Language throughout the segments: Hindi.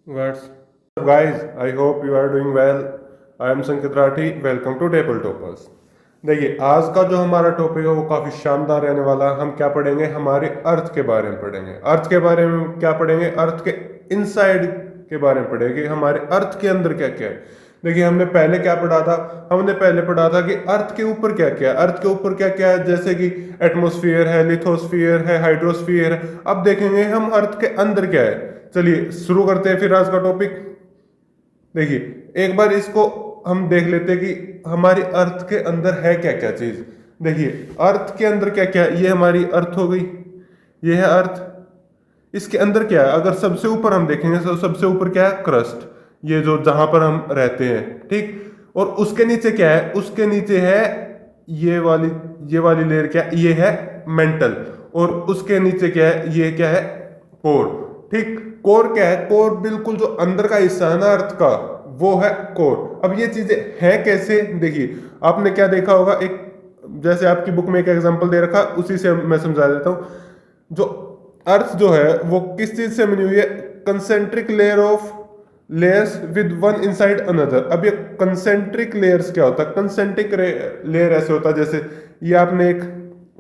What's up, guys? I hope you are doing well. I am Sanket Rathi. Welcome to Table Toppers. देखिए आज का जो हमारा टॉपिक है वो काफ़ी शानदार रहने वाला है। हम क्या पढ़ेंगे? हमारे अर्थ के बारे में पढ़ेंगे। अर्थ के बारे में क्या पढ़ेंगे? अर्थ के इनसाइड के बारे में पढ़ेंगे। हमारे अर्थ के अंदर क्या क्या है। देखिए हमने पहले क्या पढ़ा था? हमने पहले पढ़ा था कि अर्थ के ऊपर क्या क्या है। अर्थ के ऊपर क्या क्या है, जैसे कि एटमॉस्फेयर है, लिथोस्फीयर है, हाइड्रोस्फीयर है। अब देखेंगे हम अर्थ के अंदर क्या है। चलिए शुरू करते हैं फिर आज का टॉपिक। देखिए एक बार इसको हम देख लेते हैं कि हमारी अर्थ के अंदर है क्या क्या चीज। देखिए अर्थ के अंदर क्या क्या है। ये हमारी अर्थ हो गई, ये है अर्थ। इसके अंदर क्या है? अगर सबसे ऊपर हम देखेंगे तो सबसे ऊपर क्या है? क्रस्ट, ये जो जहां पर हम रहते हैं, ठीक। और उसके नीचे क्या है? उसके नीचे है ये वाली ये वाली लेयर, क्या है? ये है मेंटल। और उसके नीचे क्या है? ये क्या है? कोर, ठीक। कोर क्या है? कोर बिल्कुल जो अंदर का हिस्सा है ना अर्थ का, वो है कोर। अब ये चीजें हैं कैसे? देखिए आपने क्या देखा होगा, एक जैसे आपकी बुक में एक एग्जांपल दे रखा, उसी से मैं समझा देता हूं। जो अर्थ जो है वो किस चीज से बनी हुई है? Concentric layer of layers with one inside another. अब ये कंसेंट्रिक लेयर्स क्या होता है? कंसेंट्रिक लेयर ऐसे होता है जैसे ये आपने एक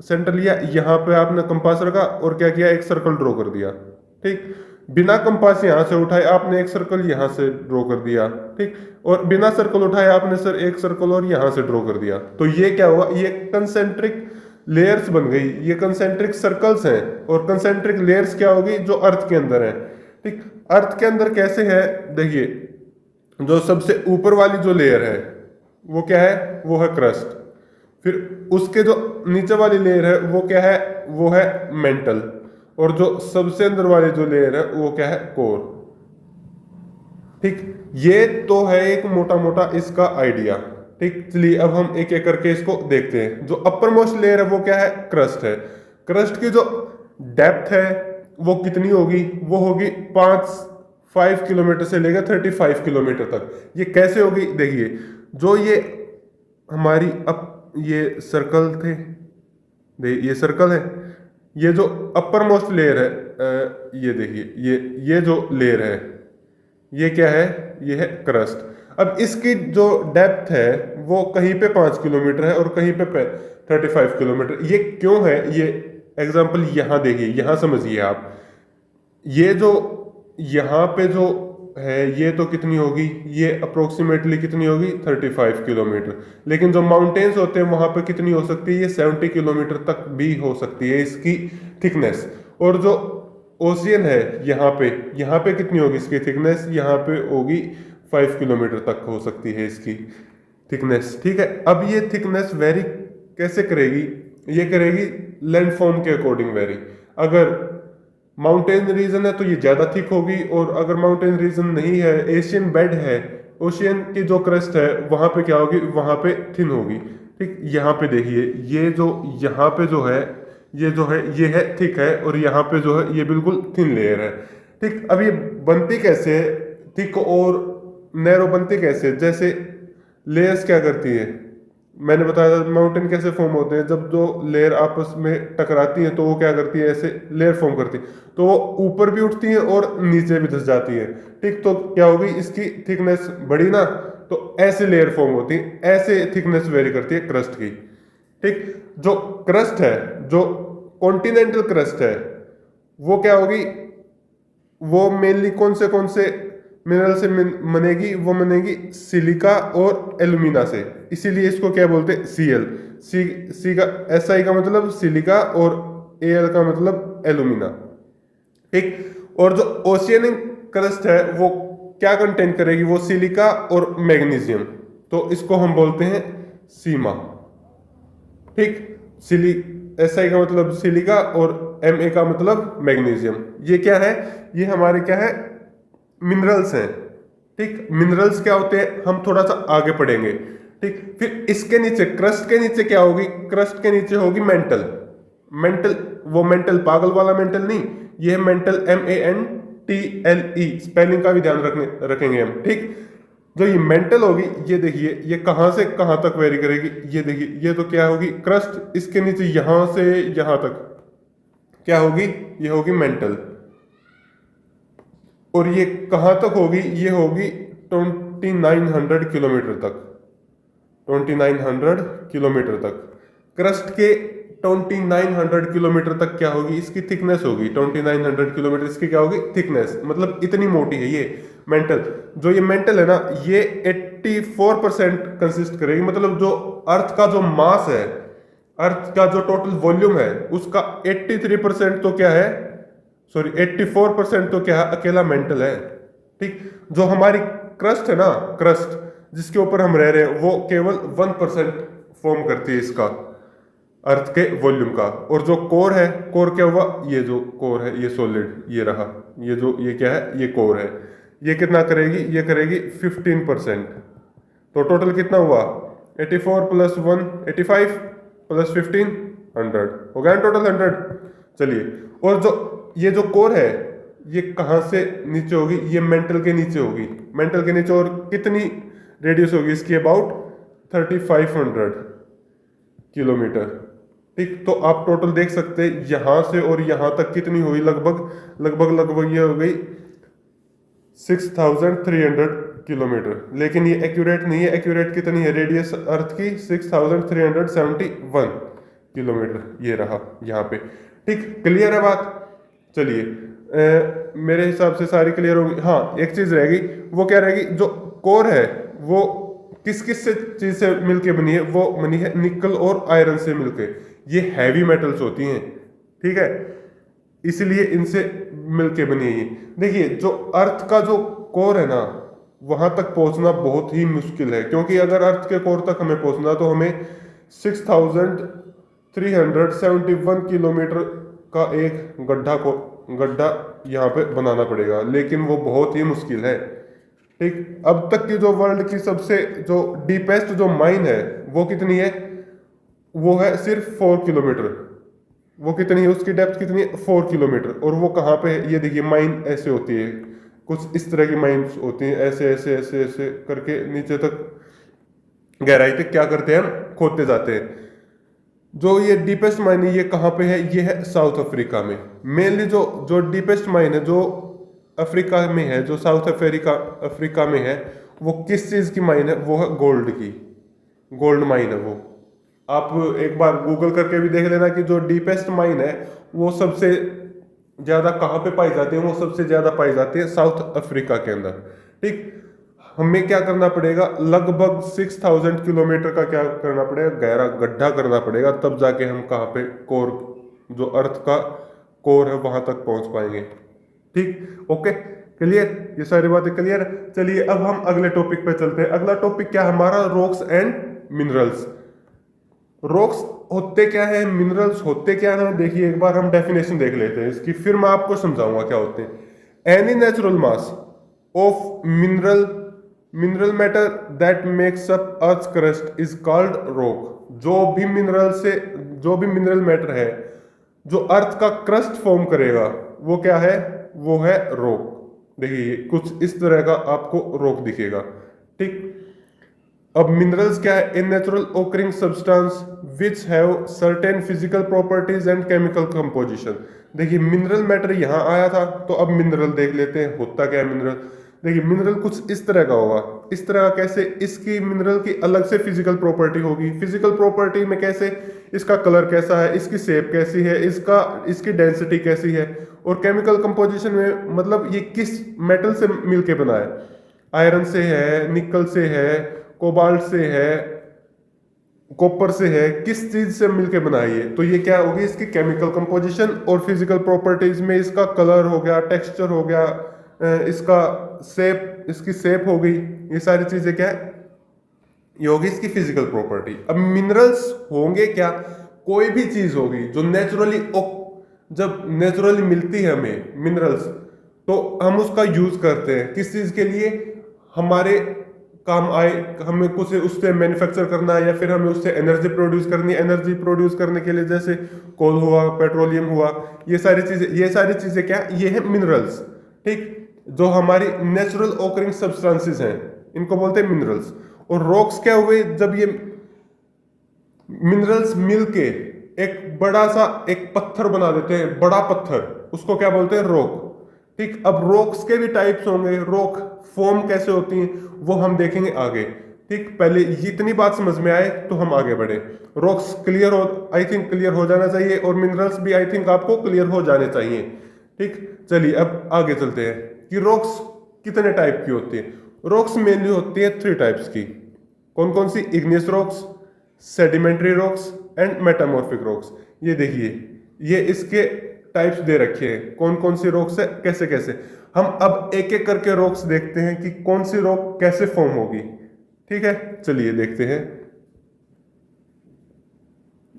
सेंटर लिया, यहाँ पे आपने कंपास रखा और क्या किया? एक सर्कल ड्रॉ कर दिया, ठीक। बिना कंपास यहां से उठाए आपने एक सर्कल यहां से ड्रॉ कर दिया, ठीक। और बिना सर्कल उठाए आपने सर एक सर्कल और यहां से ड्रॉ कर दिया। तो ये क्या हुआ? ये कंसेंट्रिक लेयर्स बन गई, ये कंसेंट्रिक सर्कल्स हैं। और कंसेंट्रिक लेयर्स क्या होगी? जो अर्थ के अंदर है, ठीक। अर्थ के अंदर कैसे है? देखिए जो सबसे ऊपर वाली जो लेयर है वो क्या है? वो है क्रस्ट। फिर उसके जो नीचे वाली लेयर है वो क्या है? वो है मेंटल। और जो सबसे अंदर वाली जो लेयर है वो क्या है? कोर, ठीक। ये तो है एक मोटा मोटा इसका आइडिया, ठीक। चलिए अब हम एक एक करके इसको देखते हैं। जो अपर मोस्ट लेयर है वो क्या है? क्रस्ट है। क्रस्ट की जो डेप्थ है वो कितनी होगी? वो होगी 5 किलोमीटर से लेकर 35 किलोमीटर तक। ये कैसे होगी? देखिए जो ये हमारी अब ये सर्कल थे, ये सर्कल है। ये जो अपर मोस्ट लेयर है, ये देखिए ये जो लेयर है ये क्या है? ये है क्रस्ट। अब इसकी जो डेप्थ है वो कहीं पे 5 किलोमीटर है और कहीं पे 35 किलोमीटर। ये क्यों है? ये एग्जाम्पल यहां देखिए, यहां समझिए आप। ये जो यहाँ पे जो है ये तो कितनी होगी? ये अप्रोक्सीमेटली कितनी होगी? 35 किलोमीटर। लेकिन जो माउंटेन्स होते हैं वहां पे कितनी हो सकती है? ये 70 किलोमीटर तक भी हो सकती है इसकी थिकनेस। और जो ओशियन है यहाँ पे कितनी होगी इसकी थिकनेस? यहाँ पे होगी 5 किलोमीटर तक हो सकती है इसकी थिकनेस, ठीक है। अब ये थिकनेस वेरी कैसे करेगी? ये करेगी लैंडफॉर्म के अकॉर्डिंग वेरी। अगर माउंटेन रीजन है तो ये ज्यादा थिक होगी, और अगर माउंटेन रीजन नहीं है, एशियन बेड है, ओशियन की जो क्रस्ट है वहां पे क्या होगी? वहां पे थिन होगी, ठीक। यहाँ पे देखिए ये जो यहाँ पे जो है ये जो है ये है थिक है, और यहाँ पे जो है ये बिल्कुल थिन लेयर है, ठीक। अब ये बनती कैसे है? थिक और नैरो बनती कैसे है? जैसे लेयर्स क्या करती है, मैंने बताया था माउंटेन कैसे फॉर्म होते हैं। जब जो लेयर आपस में टकराती है तो वो क्या करती है? ऐसे लेयर फॉर्म करती है, तो वो ऊपर भी उठती है और नीचे भी धस जाती है, ठीक। तो क्या होगी? इसकी थिकनेस बढ़ी ना, तो ऐसे लेयर फॉर्म होती है, ऐसे थिकनेस वेरी करती है क्रस्ट की, ठीक। जो क्रस्ट है, जो कॉन्टिनेंटल क्रस्ट है, वो क्या होगी? वो मेनली कौन से मिनरल से बनेगी? वो बनेगी सिलिका और एल्यूमिना से। इसीलिए इसको क्या बोलते हैं? सीएल। सी का SI का मतलब सिलिका और AL का मतलब एल्यूमिना, ठीक। और जो ओशियनिक क्रस्ट है वो क्या कंटेन करेगी? वो सिलिका और मैग्नीशियम। तो इसको हम बोलते हैं सीमा, ठीक। सिली SI का मतलब सिलिका और Ma का मतलब मैग्नीशियम। ये क्या है? ये हमारे क्या है? मिनरल्स हैं, ठीक। मिनरल्स क्या होते हैं हम थोड़ा सा आगे पढ़ेंगे, ठीक। फिर इसके नीचे क्रस्ट के नीचे क्या होगी? क्रस्ट के नीचे होगी मेंटल। मेंटल वो मेंटल पागल वाला मेंटल नहीं, ये है मेंटल MANTLE। स्पेलिंग का भी ध्यान रखेंगे हम, ठीक। जो ये मेंटल होगी, ये देखिए ये कहां से कहां तक वेरी करेगी। ये देखिए ये तो क्या होगी? क्रस्ट। इसके नीचे यहां से यहां तक क्या होगी? ये होगी मेंटल, और ये कहाँ तक होगी, ये होगी 2900 किलोमीटर तक, 2900 किलोमीटर तक। क्रस्ट के 2900 किलोमीटर तक क्या होगी, इसकी थिकनेस होगी 2900 किलोमीटर, इसकी क्या होगी थिकनेस, मतलब इतनी मोटी है ये मेंटल। जो ये मेंटल है ना, ये 84% कंसिस्ट करेगी, मतलब जो अर्थ का जो मास है, अर्थ का जो टोटल वॉल्यूम है उसका 83% तो क्या है, सॉरी 84% तो क्या है, अकेला मेंटल है। ठीक, जो हमारी क्रस्ट है ना, क्रस्ट जिसके ऊपर हम रह रहे हैं, वो केवल 1% फॉर्म करती है इसका, अर्थ के वॉल्यूम का। और जो कोर है, कोर क्या हुआ, ये जो कोर है ये सॉलिड, ये रहा, ये जो ये क्या है, ये कोर है, ये कितना करेगी, ये करेगी 15%। तो टोटल कितना हुआ, 84 प्लस 1 85 प्लस 15 100 हो गया टोटल 100। चलिए, और जो ये जो कोर है ये कहाँ से नीचे होगी, ये मेंटल के नीचे होगी, मेंटल के नीचे। और कितनी रेडियस होगी इसकी, अबाउट 3500 किलोमीटर। ठीक, तो आप टोटल देख सकते हैं यहां से और यहां तक कितनी हुई, लगभग ये हो गई 6300 किलोमीटर। लेकिन ये एक्यूरेट नहीं है, एक्यूरेट कितनी है रेडियस अर्थ की, 6371 किलोमीटर, ये रहा यहाँ पे। ठीक, क्लियर है बात। चलिए, मेरे हिसाब से सारी क्लियर होगी। हाँ, एक चीज रहेगी, वो क्या रहेगी, जो कोर है वो किस किस से चीज से मिलके बनी है, वो बनी है निकल और आयरन से मिलके। ये हैवी मेटल्स होती हैं, ठीक है, इसलिए इनसे मिलके बनी है ये। देखिए, जो अर्थ का जो कोर है ना, वहां तक पहुंचना बहुत ही मुश्किल है, क्योंकि अगर अर्थ के कोर तक हमें पहुंचना तो हमें 6371 किलोमीटर का एक गड्ढा यहाँ पे बनाना पड़ेगा, लेकिन वो बहुत ही मुश्किल है। ठीक, अब तक की जो वर्ल्ड की सबसे जो डीपेस्ट जो माइन है वो कितनी है, वो है सिर्फ 4 किलोमीटर। वो कितनी है, उसकी डेप्थ कितनी है, 4 किलोमीटर। और वो कहाँ पे है, ये देखिए माइन ऐसे होती है, कुछ इस तरह की माइंस होती हैं, ऐसे ऐसे ऐसे ऐसे करके नीचे तक गहराई तक क्या करते हैं, हम खोदते जाते हैं। जो ये डीपेस्ट माइन है ये कहाँ पे है, ये है साउथ अफ्रीका में। मेनली जो जो डीपेस्ट माइन है जो अफ्रीका में है, जो साउथ अफ्रीका में है, वो किस चीज की माइन है, वो है गोल्ड की, गोल्ड माइन है वो। आप एक बार गूगल करके भी देख लेना कि जो डीपेस्ट माइन है वो सबसे ज्यादा कहाँ पे पाई जाती है, वो सबसे ज्यादा पाई जाती है साउथ अफ्रीका के अंदर। ठीक, हमें क्या करना पड़ेगा, लगभग 6000 किलोमीटर का क्या करना पड़ेगा, गहरा गड्ढा करना पड़ेगा, तब जाके हम कहाँ पे कोर, जो अर्थ का कोर है वहां तक पहुंच पाएंगे। ठीक, ओके, क्लियर, ये सारी बातें क्लियर। चलिए, अब हम अगले टॉपिक पे चलते हैं। अगला टॉपिक क्या है हमारा, रॉक्स एंड मिनरल्स। रॉक्स होते क्या है, मिनरल्स होते क्या है, देखिए एक बार हम डेफिनेशन देख लेते हैं इसकी, फिर मैं आपको समझाऊंगा क्या होते हैं। Any natural mass of mineral matter that makes up earth crust is called rock. जो भी मिनरल मैटर है जो अर्थ का क्रस्ट फॉर्म करेगा, वो क्या है, वो है रॉक। देखिए कुछ इस तरह का आपको रॉक दिखेगा। ठीक, अब मिनरल्स क्या है, in natural occurring substance which have certain physical properties and chemical composition. देखिए मिनरल मैटर यहाँ आया था, तो अब मिनरल देख लेते हैं होता क्या है मिनरल। देखिए मिनरल कुछ इस तरह का होगा, इस तरह का कैसे, इसकी मिनरल की अलग से फिजिकल प्रॉपर्टी होगी। फिजिकल प्रॉपर्टी में कैसे, इसका कलर कैसा है, इसकी शेप कैसी है, इसकी डेंसिटी कैसी है। और केमिकल कंपोजिशन में मतलब ये किस मेटल से मिलके बना है, आयरन से है, निकल से है, कोबाल्ट से है, कॉपर से है, किस चीज से मिलके बनाई है। तो ये क्या होगी, इसकी केमिकल कंपोजिशन। और फिजिकल प्रॉपर्टीज में इसका कलर हो गया, टेक्सचर हो गया, इसका शेप, इसकी शेप हो गई, ये सारी चीजें क्या है, ये होगी इसकी फिजिकल प्रॉपर्टी। अब मिनरल्स होंगे क्या, कोई भी चीज होगी जो जब नेचुरली मिलती है हमें मिनरल्स, तो हम उसका यूज करते हैं किस चीज के लिए, हमारे काम आए, हमें कुछ उससे मैन्युफैक्चर करना है या फिर हमें उससे एनर्जी प्रोड्यूस करनी है। एनर्जी प्रोड्यूस करने के लिए जैसे कोल हुआ, पेट्रोलियम हुआ, ये सारी चीजें क्या, ये है मिनरल्स। ठीक, जो हमारी नेचुरल ओकरिंग सब्सटेंसेस हैं इनको बोलते हैं मिनरल्स। और रॉक्स क्या हुए, जब ये मिनरल्स मिलके एक बड़ा सा एक पत्थर बना देते हैं, बड़ा पत्थर, उसको क्या बोलते हैं, रॉक। ठीक, अब रॉक्स के भी टाइप्स होंगे, रॉक फॉर्म कैसे होती हैं वो हम देखेंगे आगे। ठीक, पहले इतनी बात समझ में आए तो हम आगे बढ़े। रॉक्स क्लियर हो, आई थिंक क्लियर हो जाना चाहिए, और मिनरल्स भी आई थिंक आपको क्लियर हो जाने चाहिए। ठीक, चलिए अब आगे चलते हैं कि रॉक्स कितने टाइप की होती है। रॉक्स मेनली होती है 3 टाइप्स की। कौन कौन सी? Igneous rocks, sedimentary rocks and metamorphic rocks. ये देखिए, ये इसके टाइप्स दे रखे हैं, कौन कौन सी रॉक्स है, कैसे कैसे। हम अब एक एक करके रॉक्स देखते हैं कि कौन सी रॉक कैसे फॉर्म होगी। ठीक है, चलिए देखते हैं।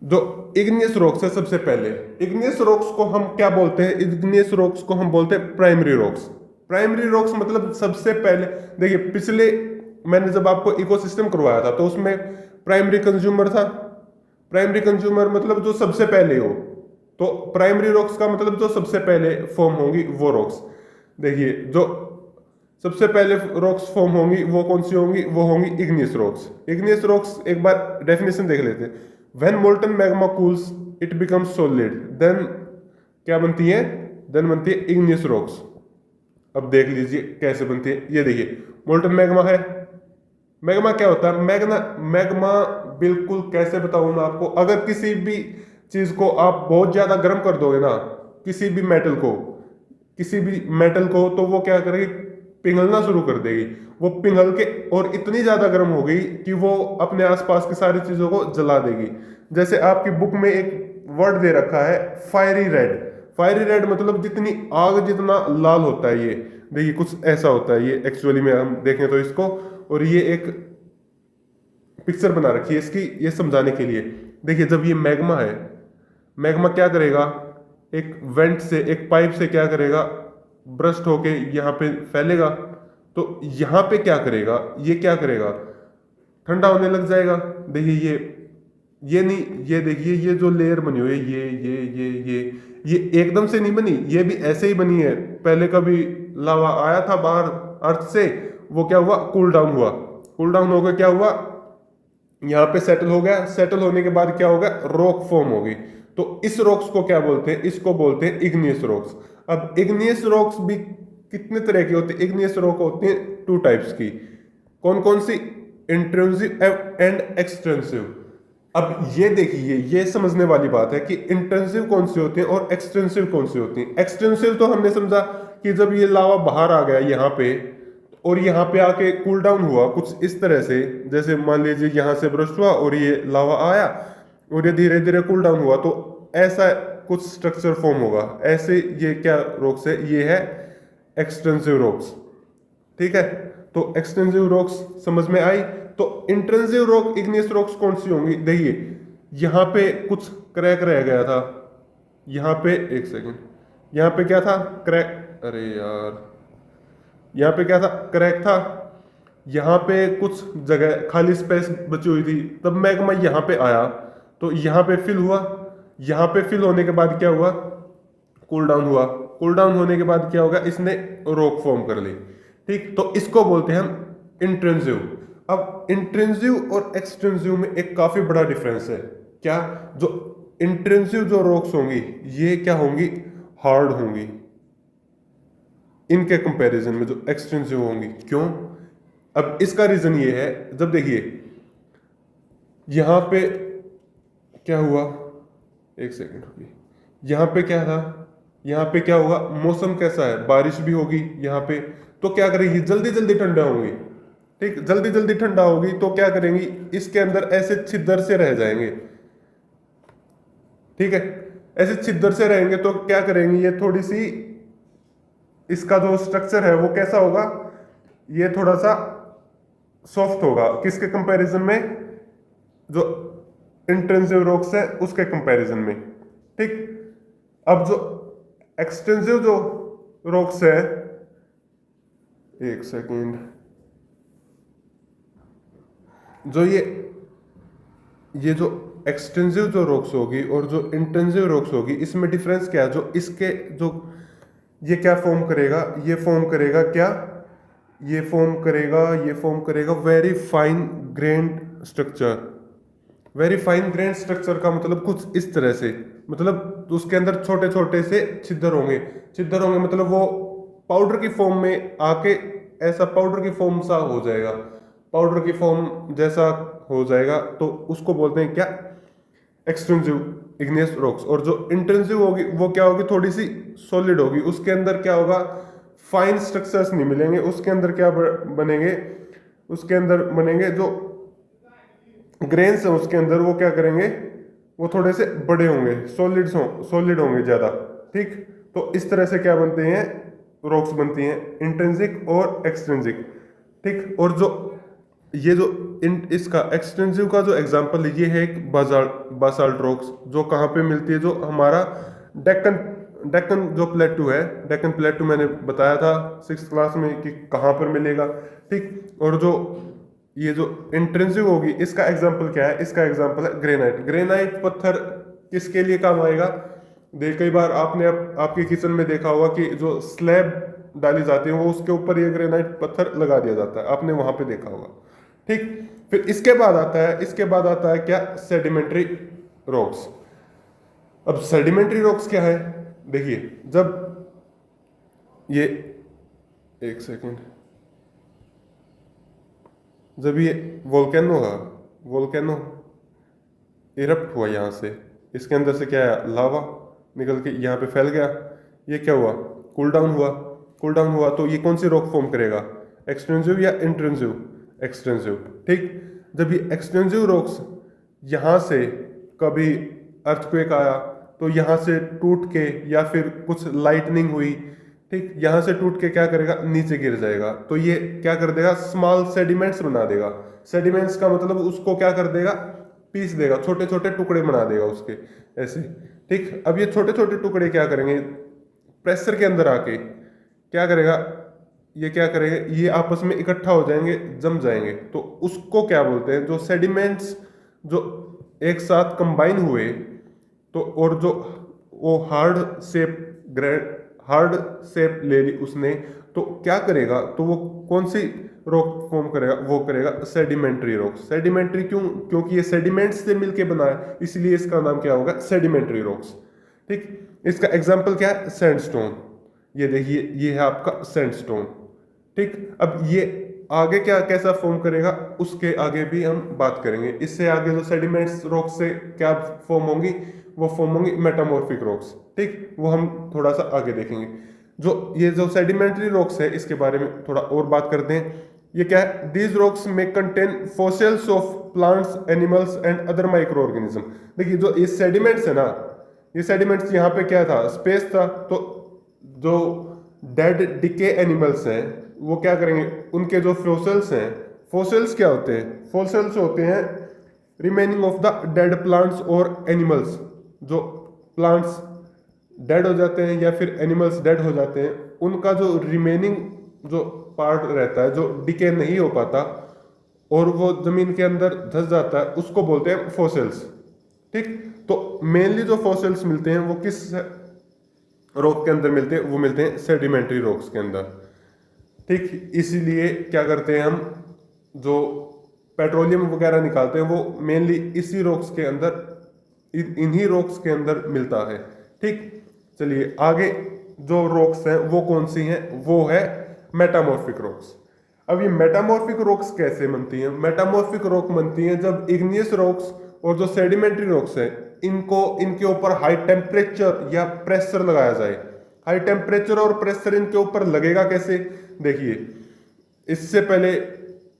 जो इग्नियस रॉक्स है, सबसे पहले इग्नियस रॉक्स को हम क्या बोलते हैं? इग्नियस रॉक्स को हम बोलते हैं प्राइमरी रॉक्स। प्राइमरी रॉक्स मतलब सबसे पहले, देखिए पिछले मैंने जब आपको इकोसिस्टम करवाया था तो उसमें प्राइमरी कंज्यूमर था। प्राइमरी कंज्यूमर मतलब जो सबसे पहले हो, तो प्राइमरी रॉक्स का मतलब जो सबसे पहले फॉर्म होंगी वो रॉक्स। देखिए, जो सबसे पहले रॉक्स फॉर्म होंगी वो कौन सी होंगी? वो होंगी इग्नियस रॉक्स। इग्नियस रॉक्स एक बार डेफिनेशन देख लेते हैं। When molten magma cools it becomes solid, then क्या बनती है? देन बनती है इग्नियस रॉक्स। अब देख लीजिए कैसे बनती है। ये देखिए, मोल्टन मैग्मा है। मैग्मा क्या होता है? मैग्मा बिल्कुल कैसे बताऊं मैं आपको, अगर किसी भी चीज को आप बहुत ज्यादा गर्म कर दोगे ना, किसी भी मेटल को, किसी भी मेटल को, तो वो क्या करेगी? पिघलना शुरू कर देगी। वो पिघल के और इतनी ज्यादा गर्म हो गई कि वो अपने आसपास की सारी चीजों को जला देगी। जैसे आपकी बुक में एक वर्ड दे रखा है, फायरी रेड। फायरी रेड मतलब जितनी आग जितना लाल होता है। ये देखिए कुछ ऐसा होता है ये एक्चुअली में, हम देखें तो इसको। और ये एक पिक्चर बना रखी है इसकी, ये समझाने के लिए। देखिए, जब ये मैग्मा है, मैग्मा क्या करेगा? एक वेंट से, एक पाइप से क्या करेगा? ब्रस्ट होके यहाँ पे फैलेगा। तो यहाँ पे क्या करेगा? ये क्या करेगा? ठंडा होने लग जाएगा। देखिए ये नहीं, ये देखिए ये जो लेयर बनी हुई है, ये एकदम से नहीं बनी, ये भी ऐसे ही बनी है। पहले कभी लावा आया था बाहर अर्थ से, वो क्या हुआ? कूल डाउन हुआ। कूल डाउन होकर क्या हुआ? यहाँ पे सेटल हो गया। सेटल होने के बाद क्या होगा? रॉक फॉर्म होगी। तो इस रॉक्स को क्या बोलते हैं? इसको बोलते हैं इग्नियस रॉक्स। अब इग्नियस रॉक्स भी कितने तरह की होती है? इग्नियस रॉक होती है 2 टाइप्स की। कौन कौन सी? Intrinsic and extensive. अब ये देखिए, ये समझने वाली बात है कि इंटेंसिव कौन सी होती है और एक्सटेंसिव कौन सी होती है। एक्सटेंसिव तो हमने समझा कि जब ये लावा बाहर आ गया यहाँ पे, और यहाँ पे आके कूल डाउन हुआ कुछ इस तरह से, जैसे मान लीजिए यहाँ से ब्रश हुआ और ये लावा आया और ये धीरे धीरे कूल डाउन हुआ, तो ऐसा कुछ स्ट्रक्चर फॉर्म होगा ऐसे। ये क्या रॉक्स है? ये है एक्सटेंसिव रॉक्स। ठीक है, तो एक्सटेंसिव रॉक्स समझ में आई। तो इंट्रेंसिव रॉक, इग्नियस रॉक्स कौन सी होंगी? देखिए, यहाँ पे कुछ क्रैक रह गया था। यहाँ पे एक सेकेंड, यहाँ पे क्या था? क्रैक, अरे यार, यहाँ पे क्या था? क्रैक था। यहाँ पे कुछ जगह खाली स्पेस बची हुई थी, तब मैग्मा यहाँ पे आया तो यहाँ पे फिल हुआ। यहाँ पे फिल होने के बाद क्या हुआ? कूल डाउन हुआ। कूल डाउन होने के बाद क्या होगा? इसने रॉक फॉर्म कर ली। ठीक, तो इसको बोलते हैं हम इंट्रेंसिव। अब इंट्रेंसिव और एक्सटेंसिव में एक काफी बड़ा डिफरेंस है। क्या? जो इंट्रेंसिव जो रॉक्स होंगी ये क्या होंगी? हार्ड होंगी इनके कंपैरिजन में जो एक्सटेंसिव होंगी। क्यों? अब इसका रीजन ये है, जब देखिए यहां पे क्या हुआ, एक सेकंड होगी, यहां पे क्या था? यहां पे क्या होगा? मौसम कैसा है? बारिश भी होगी यहां पे, तो क्या करेगी? जल्दी जल्दी ठंडा होगी। ठीक, जल्दी जल्दी ठंडा होगी तो क्या करेंगी? इसके अंदर ऐसे छिद्र से रह जाएंगे। ठीक है, ऐसे छिद्र से रहेंगे तो क्या करेंगे? ये थोड़ी सी, इसका जो स्ट्रक्चर है वो कैसा होगा? ये थोड़ा सा सॉफ्ट होगा। किसके कंपैरिजन में? जो इंटेंसिव रॉक्स है उसके कंपैरिजन में। ठीक, अब जो एक्सटेंसिव जो रॉक्स है, एक सेकेंड, जो ये जो एक्सटेंसिव जो रॉक्स होगी और जो इंटेंसिव रॉक्स होगी, इसमें डिफरेंस क्या है? जो इसके जो ये क्या फॉर्म करेगा? ये फॉर्म करेगा क्या? ये फॉर्म करेगा very fine grand structure. Very fine grand structure का मतलब कुछ इस तरह से, मतलब उसके अंदर छोटे छोटे से छिद्र होंगे। छिद्र होंगे मतलब वो पाउडर की फॉर्म में आके ऐसा पाउडर की फॉर्म सा हो जाएगा, पाउडर की फॉर्म जैसा हो जाएगा, तो उसको बोलते हैं क्या, एक्सटेंसिव इग्नियस रॉक्स। और जो इंटेंसिव होगी वो क्या होगी, थोड़ी सी सॉलिड होगी, उसके अंदर क्या होगा, फाइन स्ट्रक्चर्स नहीं मिलेंगे, उसके अंदर क्या बनेंगे, उसके अंदर बनेंगे जो ग्रेन्स है उसके अंदर, वो क्या करेंगे, वो थोड़े से बड़े होंगे, सॉलिड होंगे ज्यादा। ठीक, तो इस तरह से क्या बनते हैं, रॉक्स बनती हैं, इंट्रिंसिक और एक्सट्रिंसिक। ठीक, और जो ये जो इसका एक्सटेंसिव का जो एग्जांपल है, ये है एक बासाल्ट रॉक्स, जो कहाँ पे मिलती है, जो हमारा डेक्कन डेक्कन जो प्लेटू है, डेक्कन प्लेटू मैंने बताया था 6th क्लास में कि कहाँ पर मिलेगा। ठीक, और जो ये जो इंट्रिंसिक होगी, इसका एग्जांपल क्या है, इसका एग्जांपल है ग्रेनाइट। ग्रेनाइट पत्थर किसके लिए काम आएगा, कई बार आपने आपके किचन में देखा होगा कि जो स्लैब डाली जाती है वो उसके ऊपर ये ग्रेनाइट पत्थर लगा दिया जाता है, आपने वहां पे देखा होगा। ठीक, फिर इसके बाद आता है क्या, सेडिमेंट्री रॉक्स। अब सेडिमेंट्री रॉक्स क्या है, देखिए, जब ये, एक सेकेंड, जब ये वोल्केनो इरप्ट हुआ यहाँ से, इसके अंदर से क्या है, लावा निकल के यहाँ पे फैल गया, ये क्या हुआ, कूल डाउन हुआ, तो ये कौन सी रॉक फॉर्म करेगा, एक्सटेंसिव या इंट्रेंसिव, एक्सटेंसिव। ठीक, जब ये एक्सटेंसिव रॉक्स यहाँ से कभी अर्थक्वेक आया तो यहाँ से टूट के, या फिर कुछ लाइटनिंग हुई, ठीक, यहाँ से टूट के क्या करेगा, नीचे गिर जाएगा, तो ये क्या कर देगा, स्मॉल सेडिमेंट्स बना देगा। सेडिमेंट्स का मतलब उसको क्या कर देगा, पीस देगा, छोटे छोटे टुकड़े बना देगा उसके, ऐसे। ठीक, अब ये छोटे छोटे टुकड़े क्या करेंगे, प्रेशर के अंदर आके क्या करेगा, ये क्या करेंगे, ये आपस में इकट्ठा हो जाएंगे, जम जाएंगे, तो उसको क्या बोलते हैं, जो सेडिमेंट्स जो एक साथ कंबाइन हुए, तो और जो वो हार्ड शेप ले ली उसने, तो क्या करेगा, तो वो कौन सी रॉक फॉर्म करेगा, वो करेगा सेडिमेंट्री रॉक। सेडिमेंट्री क्यों, क्योंकि ये सेडिमेंट्स से मिलके बना है, इसलिए इसका नाम क्या होगा, सेडिमेंट्री रॉक्स। ठीक, इसका एग्जांपल क्या है, सैंडस्टोन। ये देखिए, ये है आपका सैंडस्टोन। ठीक, अब ये आगे क्या कैसा फॉर्म करेगा, उसके आगे भी हम बात करेंगे। इससे आगे जो सेडिमेंट्स रॉक से क्या फॉर्म होंगी, वो फॉर्म होंगी मेटामॉर्फिक रॉक्स। ठीक, वो हम थोड़ा सा आगे देखेंगे। ये जो सेडिमेंट्री रॉक्स है, इसके बारे में थोड़ा और बात करते हैं। ये क्या है, दीज रॉक्स में contain fossils of plants, animals and other micro organism. देखिए, जो ये सेडिमेंट्स है ना, ये सेडिमेंट्स यहाँ पे क्या था, स्पेस था, तो जो डेड डिके एनिमल्स हैं वो क्या करेंगे, उनके जो फोसिल्स हैं, फोसिल्स क्या होते हैं, फोसिल्स होते हैं remaining of the dead plants और एनिमल्स। जो प्लांट्स डेड हो जाते हैं या फिर एनिमल्स डेड हो जाते हैं, उनका जो रिमेनिंग जो पार्ट रहता है, जो डिके नहीं हो पाता और वो जमीन के अंदर धंस जाता है, उसको बोलते हैं फोसिल्स। ठीक, तो मेनली जो फोसिल्स मिलते हैं वो किस रॉक के अंदर मिलते हैं, वो मिलते हैं सेडिमेंट्री रॉक्स के अंदर। ठीक, इसीलिए क्या करते हैं हम, जो पेट्रोलियम वगैरह निकालते हैं वो मेनली इसी रॉक्स के अंदर, इन्हीं रॉक्स के अंदर मिलता है। ठीक, चलिए आगे, जो रॉक्स हैं वो कौन सी हैं, वो है मेटामॉर्फिक रॉक्स। अब ये मेटामॉर्फिक रॉक्स कैसे बनती हैं, मेटामॉर्फिक रॉक बनती हैं जब इग्नियस रॉक्स और जो सेडिमेंट्री रॉक्स हैं, इनके ऊपर हाई टेम्परेचर या प्रेशर लगाया जाए। हाई टेम्परेचर और प्रेशर इनके ऊपर लगेगा कैसे, देखिए, इससे पहले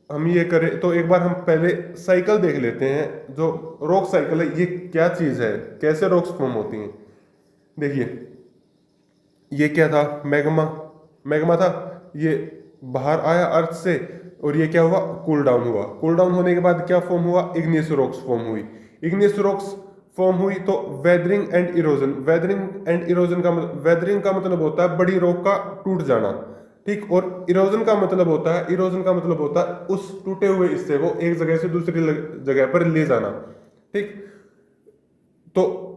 हम ये करें तो एक बार हम पहले साइकिल देख लेते हैं। जो रॉक साइकिल है, ये क्या चीज है, कैसे रॉक्स फॉर्म होती हैं। देखिए, ये क्या था, मैग्मा था, ये बाहर आया अर्थ से, और ये क्या हुआ, कूल डाउन हुआ। कूल डाउन होने के बाद क्या फॉर्म हुआ, इग्नियस रॉक्स फॉर्म हुई। इग्नियस रॉक्स फॉर्म हुई तो वेदरिंग एंड इरोजन। वेदरिंग का मतलब होता है बड़ी रॉक का टूट जाना। ठीक, और इरोजन का मतलब होता है उस टूटे हुए हिस्से को एक जगह से दूसरी जगह पर ले जाना। ठीक, तो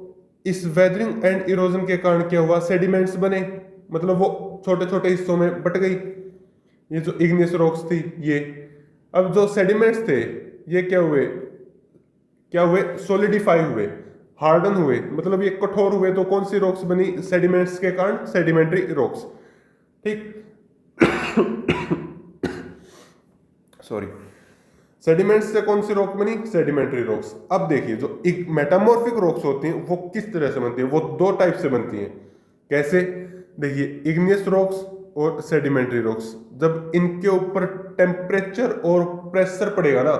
इस वेदरिंग एंड इरोजन के कारण क्या हुआ, सेडिमेंट्स बने, मतलब वो छोटे छोटे हिस्सों में बट गई, ये जो इग्नियस रॉक्स थी ये। अब जो सेडिमेंट्स थे ये क्या हुए, सॉलिडिफाई हुए, हार्डन हुए, मतलब ये कठोर हुए, तो कौन सी रॉक्स बनी, सेडिमेंट्स के कारण सेडिमेंट्री रॉक्स। ठीक। सॉरी। सेडिमेंट्स से कौन सी रॉक बनी? Sedimentary rocks. अब देखिए जो एक मेटामॉर्फिक रॉक्स होती हैं वो किस तरह से बनती है, वो दो टाइप से बनती हैं। कैसे? देखिए, इग्नियस रॉक्स और सेडिमेंट्री रॉक्स, जब इनके ऊपर टेम्परेचर और प्रेशर पड़ेगा ना,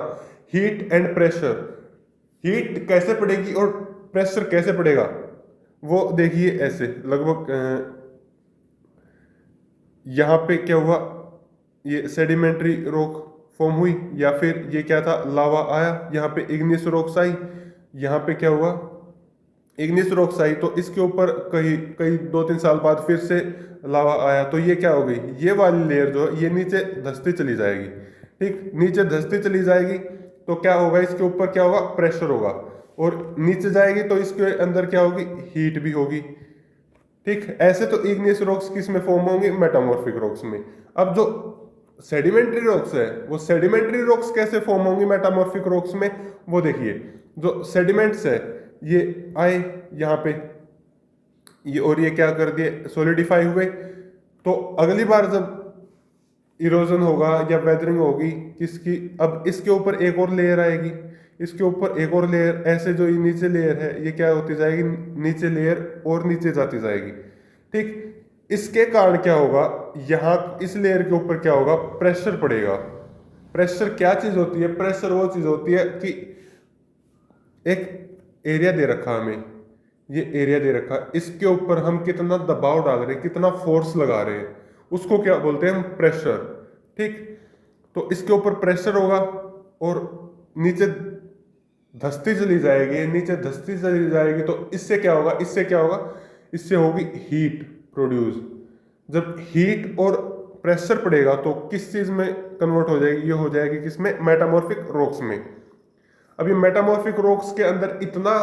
हीट एंड प्रेशर, हीट कैसे पड़ेगी और प्रेशर कैसे पड़ेगा, वो देखिए ऐसे लगभग यहाँ पे क्या हुआ, ये सेडिमेंट्री रॉक फॉर्म हुई, या फिर ये क्या था, लावा आया, यहाँ पे इग्नियस रॉक्स आई, यहाँ पे क्या हुआ, इग्नियस रॉक्स आई, तो इसके ऊपर कहीं कहीं 2-3 साल बाद फिर से लावा आया, तो ये क्या हो गई, ये वाली लेयर जो है ये नीचे धंसती चली जाएगी। ठीक, नीचे धंसती चली जाएगी तो क्या होगा, इसके ऊपर क्या होगा, प्रेशर होगा, और नीचे जाएगी तो इसके अंदर क्या होगी, हीट भी होगी। ठीक, ऐसे तो इग्नियस रॉक्स किस में फॉर्म होंगे, मेटामॉर्फिक रॉक्स में। अब जो सेडिमेंट्री रॉक्स है, वो सेडिमेंट्री रॉक्स कैसे फॉर्म होंगी मेटामॉर्फिक रॉक्स में, वो देखिए, जो सेडिमेंट्स है ये आए यहाँ पे, ये और ये क्या कर दिए, सॉलिडिफाई हुए, तो अगली बार जब इरोजन होगा या वेदरिंग होगी किसकी, अब इसके ऊपर एक और लेयर आएगी, इसके ऊपर एक और लेयर, ऐसे जो ये नीचे लेयर है ये क्या होती जाएगी, नीचे लेयर और नीचे जाती जाएगी। ठीक, इसके कारण क्या होगा, यहाँ इस लेयर के ऊपर क्या होगा, प्रेशर पड़ेगा। प्रेशर क्या चीज होती है, प्रेशर वो चीज होती है कि एक एरिया दे रखा हमें, ये एरिया दे रखा, इसके ऊपर हम कितना दबाव डाल रहे हैं, कितना फोर्स लगा रहे हैं, उसको क्या बोलते हैं हम, प्रेशर। ठीक, तो इसके ऊपर प्रेशर होगा और नीचे धंसती चली जाएगी, नीचे धंसती चली जाएगी, तो इससे क्या होगा, इससे क्या होगा, इससे होगी हीट प्रोड्यूस। जब हीट और प्रेशर पड़ेगा तो किस चीज में कन्वर्ट हो जाएगी, ये हो जाएगी किसमें, मेटामॉर्फिक रॉक्स में। अभी मेटामॉर्फिक रॉक्स के अंदर इतना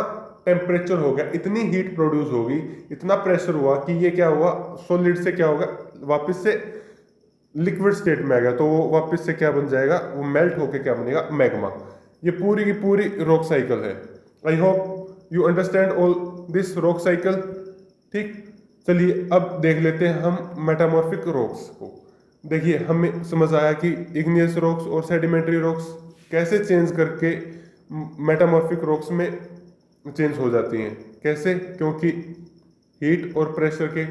टेम्परेचर हो गया, इतनी हीट प्रोड्यूस होगी, इतना प्रेशर हुआ कि ये क्या हुआ, सॉलिड से क्या होगा, वापस से लिक्विड स्टेट में आ गया, तो वो वापस से क्या बन जाएगा, वो मेल्ट होके क्या बनेगा, मैग्मा। ये पूरी की पूरी रॉक साइकिल है। I hope you understand all this rock cycle. ठीक, चलिए अब देख लेते हैं हम मेटामॉर्फिक रॉक्स को। देखिए, हमें समझ आया कि इग्नियस रॉक्स और सेडिमेंट्री रॉक्स कैसे चेंज करके मेटामॉर्फिक रॉक्स में चेंज हो जाती हैं। कैसे? क्योंकि हीट और प्रेशर के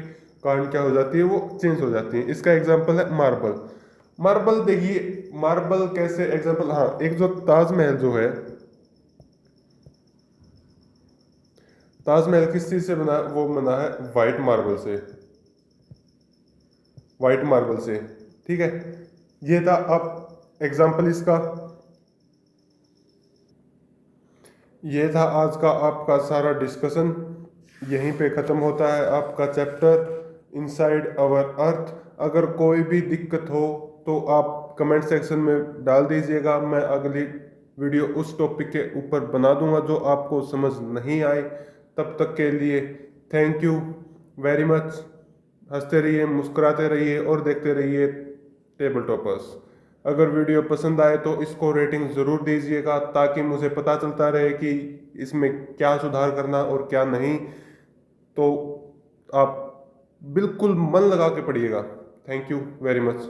कारण क्या हो जाती है, वो चेंज हो जाती है। इसका एग्जांपल है मार्बल। मार्बल देखिए, मार्बल कैसे एग्जांपल, हाँ, एक जो ताजमहल जो है, ताजमहल किस चीज से बना, वो बना है व्हाइट मार्बल से, व्हाइट मार्बल से। ठीक है, ये था अब एग्जांपल इसका। ये था आज का आपका सारा डिस्कशन। यहीं पे ख़त्म होता है आपका चैप्टर इनसाइड आवर अर्थ। अगर कोई भी दिक्कत हो तो आप कमेंट सेक्शन में डाल दीजिएगा, मैं अगली वीडियो उस टॉपिक के ऊपर बना दूंगा जो आपको समझ नहीं आए। तब तक के लिए थैंक यू वेरी मच। हंसते रहिए, मुस्कुराते रहिए और देखते रहिए टेबल टॉपर्स। अगर वीडियो पसंद आए तो इसको रेटिंग ज़रूर दीजिएगा, ताकि मुझे पता चलता रहे कि इसमें क्या सुधार करना और क्या नहीं। तो आप बिल्कुल मन लगा के पढ़िएगा। Thank you very much.